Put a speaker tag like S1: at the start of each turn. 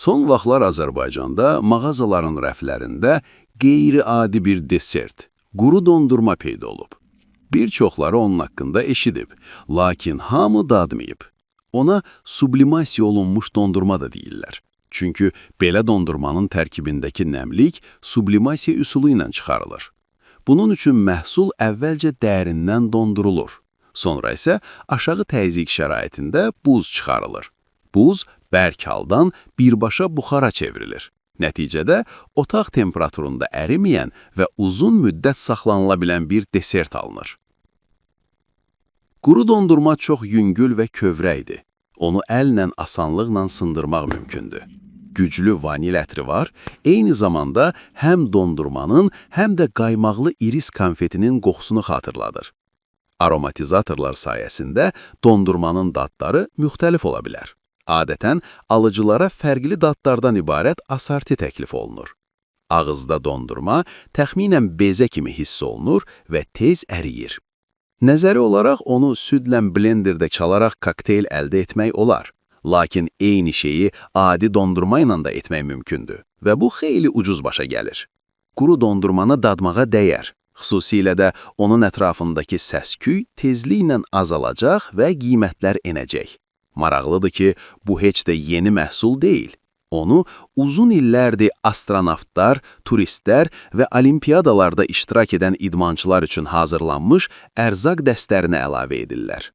S1: Son vaxtlar Azərbaycanda mağazaların rəflərində qeyri-adi bir desert, quru dondurma peyda olub. Bir çoxları onun haqqında eşidib, lakin hamı dadmayıb. Ona sublimasiya olunmuş dondurma da deyirlər. Çünki belə dondurmanın tərkibindəki nəmlik sublimasiya üsulu ilə çıxarılır. Bunun üçün məhsul əvvəlcə dərindən dondurulur. Sonra isə aşağı təzyiq şəraitində buz çıxarılır. Buz bərk haldan birbaşa buxara çevrilir. Nəticədə otaq temperaturunda əriməyən və uzun müddət saxlanıla bilən bir desert alınır. Quru dondurma çox yüngül və kövrəkdir. Onu əllə asanlıqla sındırmaq mümkündür. Güclü vanil ətri var, eyni zamanda həm dondurmanın, həm də qaymaqlı iris konfetinin qoxusunu xatırladır. Aromatizatorlar sayəsində dondurmanın dadları müxtəlif ola bilər. Adətən, alıcılara fərqli dadlardan ibarət asarti təklif olunur. Ağızda dondurma təxminən bezə kimi hiss olunur və tez əriyir. Nəzəri olaraq onu südlə blenderdə çalaraq kokteyl əldə etmək olar. Lakin eyni şeyi adi dondurma ilə də etmək mümkündür və bu xeyli ucuz başa gəlir. Quru dondurmanı dadmağa dəyər. Xüsusilə də onun ətrafındakı səs-küy tezliklə azalacaq və qiymətlər enəcək. Maraqlıdır ki, bu heç də yeni məhsul deyil. Onu uzun illərdir astronavtlar, turistlər və olimpiyadalarda iştirak edən idmançılar üçün hazırlanmış ərzaq dəstərinə əlavə edirlər.